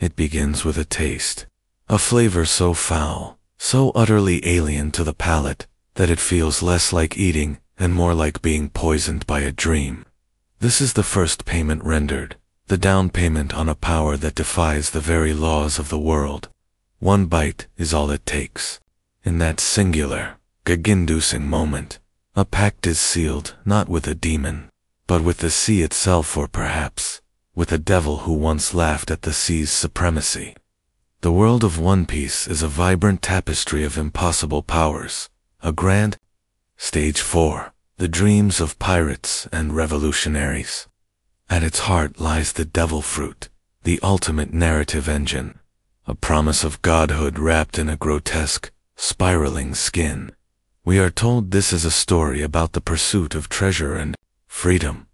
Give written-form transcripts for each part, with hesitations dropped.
It begins with a taste, a flavor so foul, so utterly alien to the palate, that it feels less like eating and more like being poisoned by a dream. This is the first payment rendered, the down payment on a power that defies the very laws of the world. One bite is all it takes. In that singular, gag-inducing moment, a pact is sealed not with a demon, but with the sea itself, or perhaps with a devil who once laughed at the sea's supremacy. The world of One Piece is a vibrant tapestry of impossible powers, a grand Stage 4, the dreams of pirates and revolutionaries. At its heart lies the devil fruit, the ultimate narrative engine, a promise of godhood wrapped in a grotesque, spiraling skin. We are told this is a story about the pursuit of treasure and freedom,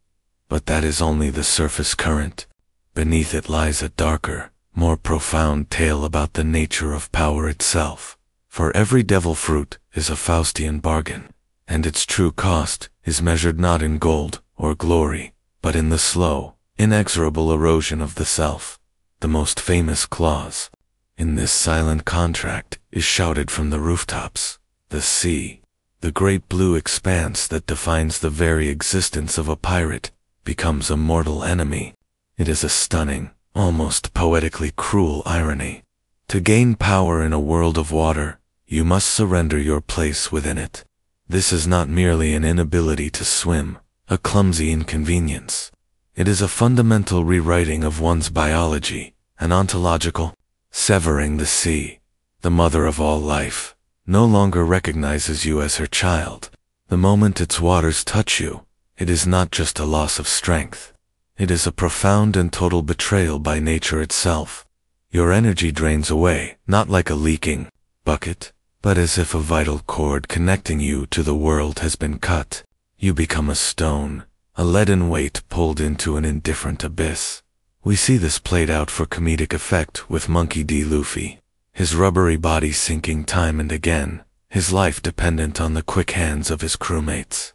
but that is only the surface current. Beneath it lies a darker, more profound tale about the nature of power itself. For every devil fruit is a Faustian bargain, and its true cost is measured not in gold or glory, but in the slow, inexorable erosion of the self. The most famous clause in this silent contract is shouted from the rooftops. The sea, the great blue expanse that defines the very existence of a pirate, becomes a mortal enemy. It is a stunning, almost poetically cruel irony. To gain power in a world of water, you must surrender your place within it. This is not merely an inability to swim, a clumsy inconvenience. It is a fundamental rewriting of one's biology, an ontological severing. The sea, the mother of all life, no longer recognizes you as her child. The moment its waters touch you, it is not just a loss of strength. It is a profound and total betrayal by nature itself. Your energy drains away, not like a leaking bucket, but as if a vital cord connecting you to the world has been cut. You become a stone, a leaden weight pulled into an indifferent abyss. We see this played out for comedic effect with Monkey D. Luffy, his rubbery body sinking time and again, his life dependent on the quick hands of his crewmates.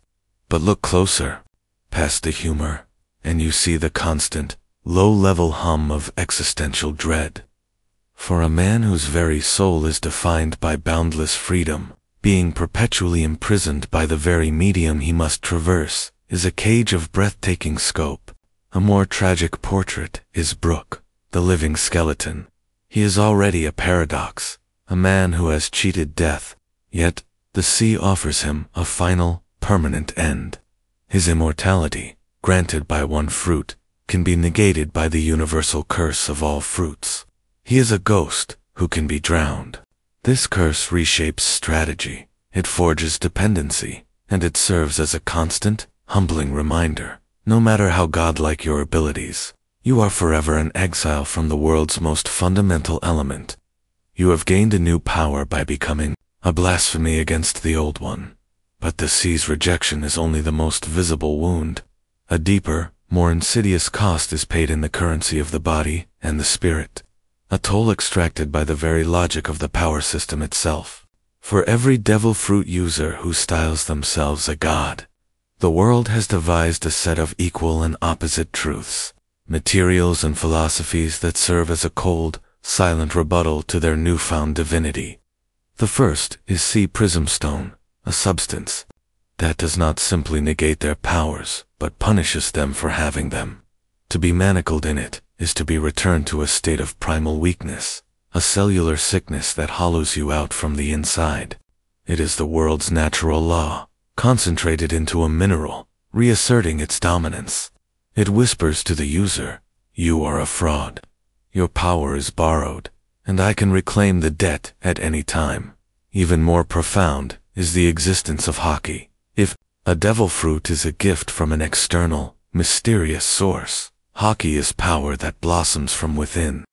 But look closer, past the humor, and you see the constant, low-level hum of existential dread. For a man whose very soul is defined by boundless freedom, being perpetually imprisoned by the very medium he must traverse is a cage of breathtaking scope. A more tragic portrait is Brook, the living skeleton. He is already a paradox, a man who has cheated death, yet the sea offers him a final, permanent end. His immortality, granted by one fruit, can be negated by the universal curse of all fruits. He is a ghost who can be drowned. This curse reshapes strategy, it forges dependency, and it serves as a constant, humbling reminder. No matter how godlike your abilities, you are forever an exile from the world's most fundamental element. You have gained a new power by becoming a blasphemy against the old one. But the sea's rejection is only the most visible wound. A deeper, more insidious cost is paid in the currency of the body and the spirit. A toll extracted by the very logic of the power system itself. For every devil fruit user who styles themselves a god, the world has devised a set of equal and opposite truths, materials and philosophies that serve as a cold, silent rebuttal to their newfound divinity. The first is sea prismstone, a substance that does not simply negate their powers, but punishes them for having them. To be manacled in it is to be returned to a state of primal weakness, a cellular sickness that hollows you out from the inside. It is the world's natural law, concentrated into a mineral, reasserting its dominance. It whispers to the user, "You are a fraud. Your power is borrowed, and I can reclaim the debt at any time." Even more profound is the existence of hockey. If a devil fruit is a gift from an external, mysterious source, hockey is power that blossoms from within.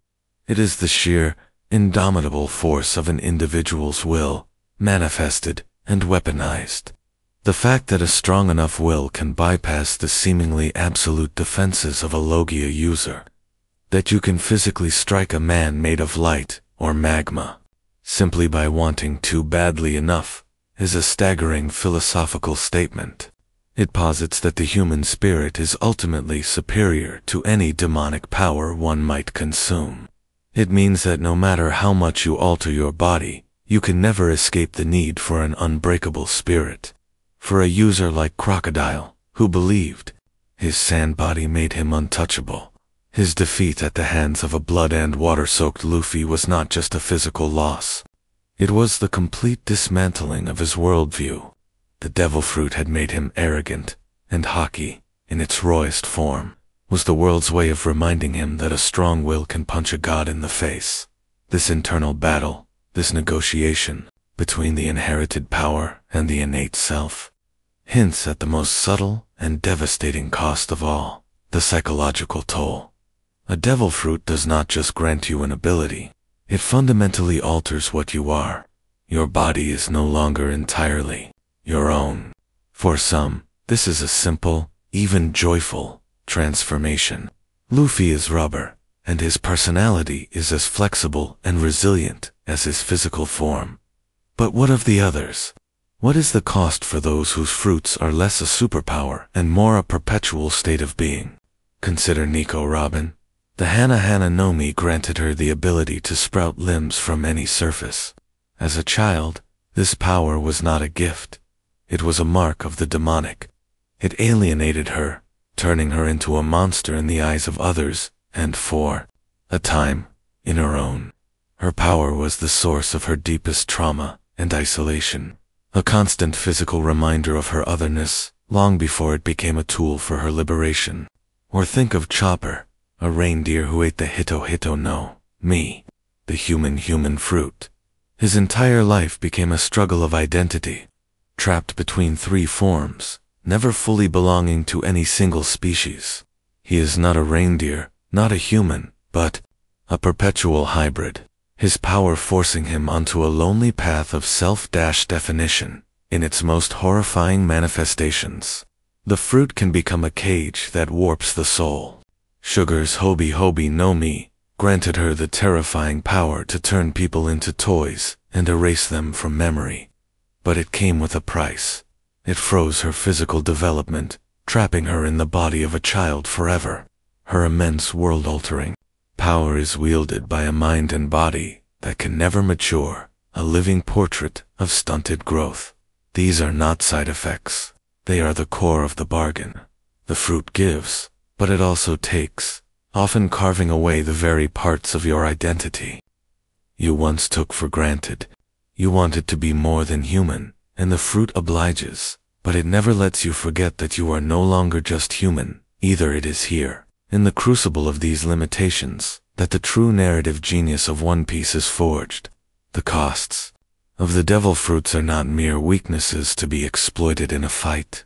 It is the sheer, indomitable force of an individual's will, manifested and weaponized. The fact that a strong enough will can bypass the seemingly absolute defenses of a Logia user, that you can physically strike a man made of light or magma, simply by wanting too badly enough, is a staggering philosophical statement. It posits that the human spirit is ultimately superior to any demonic power one might consume. It means that no matter how much you alter your body, you can never escape the need for an unbreakable spirit. For a user like Crocodile, who believed his sand body made him untouchable, his defeat at the hands of a blood and water-soaked Luffy was not just a physical loss. It was the complete dismantling of his worldview. The devil fruit had made him arrogant, and Haki, in its rawest form, was the world's way of reminding him that a strong will can punch a god in the face. This internal battle, this negotiation between the inherited power and the innate self, hints at the most subtle and devastating cost of all, the psychological toll. A devil fruit does not just grant you an ability, it fundamentally alters what you are. Your body is no longer entirely your own. For some, this is a simple, even joyful, transformation. Luffy is rubber, and his personality is as flexible and resilient as his physical form. But what of the others? What is the cost for those whose fruits are less a superpower and more a perpetual state of being? Consider Nico Robin. The Hana Hana no Mi granted her the ability to sprout limbs from any surface. As a child, this power was not a gift. It was a mark of the demonic. It alienated her, turning her into a monster in the eyes of others, and for a time, in her own. Her power was the source of her deepest trauma and isolation, a constant physical reminder of her otherness, long before it became a tool for her liberation. Or think of Chopper, a reindeer who ate the Hito Hito no Mi, the human fruit. His entire life became a struggle of identity, trapped between three forms, never fully belonging to any single species. He is not a reindeer, not a human, but a perpetual hybrid, his power forcing him onto a lonely path of self-definition in its most horrifying manifestations. The fruit can become a cage that warps the soul. Sugar's Hobi Hobi no Mi granted her the terrifying power to turn people into toys and erase them from memory. But it came with a price. It froze her physical development, trapping her in the body of a child forever. Her immense world-altering power is wielded by a mind and body that can never mature, a living portrait of stunted growth. These are not side effects. They are the core of the bargain. The fruit gives, but it also takes, often carving away the very parts of your identity you once took for granted. You wanted to be more than human, and the fruit obliges, but it never lets you forget that you are no longer just human. Either it is here, in the crucible of these limitations, that the true narrative genius of One Piece is forged. The costs of the devil fruits are not mere weaknesses to be exploited in a fight.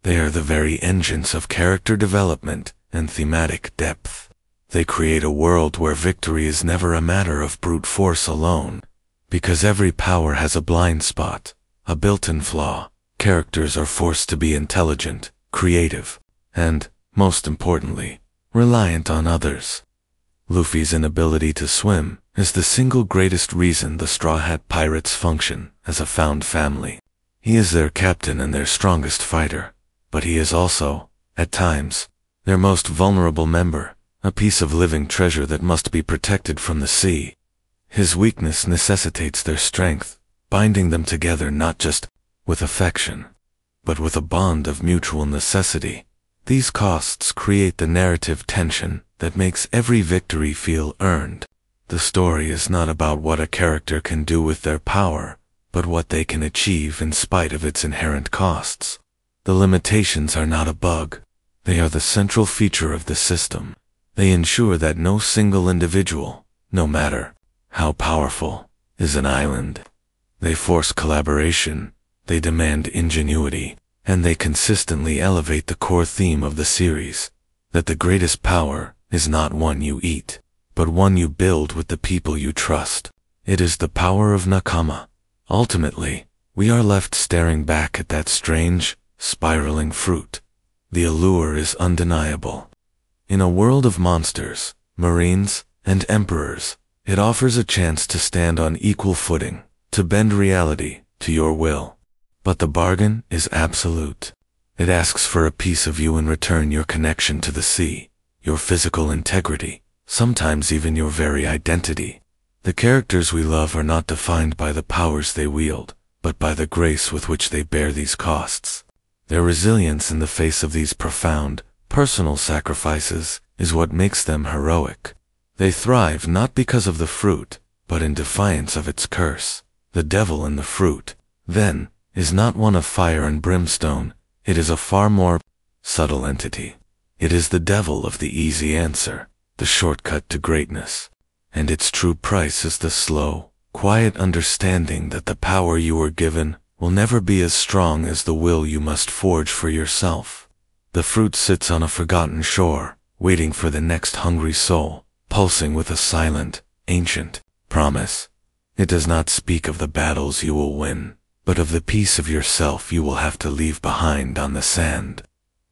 They are the very engines of character development and thematic depth. They create a world where victory is never a matter of brute force alone. Because every power has a blind spot, a built-in flaw, characters are forced to be intelligent, creative, and, most importantly, reliant on others. Luffy's inability to swim is the single greatest reason the Straw Hat Pirates function as a found family. He is their captain and their strongest fighter, but he is also, at times, their most vulnerable member, a piece of living treasure that must be protected from the sea. His weakness necessitates their strength, binding them together not just with affection, but with a bond of mutual necessity. These costs create the narrative tension that makes every victory feel earned. The story is not about what a character can do with their power, but what they can achieve in spite of its inherent costs. The limitations are not a bug. They are the central feature of the system. They ensure that no single individual, no matter how powerful, is an island. They force collaboration, they demand ingenuity, and they consistently elevate the core theme of the series, that the greatest power is not one you eat, but one you build with the people you trust. It is the power of Nakama. Ultimately, we are left staring back at that strange, spiraling fruit. The allure is undeniable. In a world of monsters, marines, and emperors, it offers a chance to stand on equal footing, to bend reality to your will. But the bargain is absolute. It asks for a piece of you in return: your connection to the sea, your physical integrity, sometimes even your very identity. The characters we love are not defined by the powers they wield, but by the grace with which they bear these costs. Their resilience in the face of these profound, personal sacrifices is what makes them heroic. They thrive not because of the fruit, but in defiance of its curse. The devil in the fruit, then, is not one of fire and brimstone, it is a far more subtle entity. It is the devil of the easy answer, the shortcut to greatness. And its true price is the slow, quiet understanding that the power you were given will never be as strong as the will you must forge for yourself. The fruit sits on a forgotten shore, waiting for the next hungry soul, pulsing with a silent, ancient promise. It does not speak of the battles you will win, but of the piece of yourself you will have to leave behind on the sand,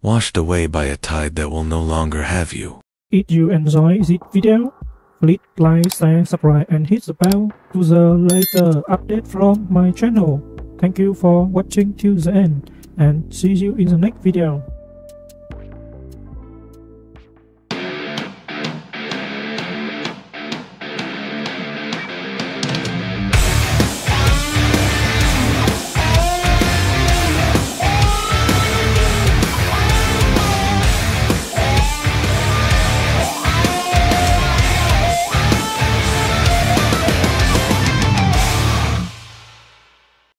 washed away by a tide that will no longer have you. If you enjoy this video, please like, share, subscribe and hit the bell to the later update from my channel. Thank you for watching till the end and see you in the next video.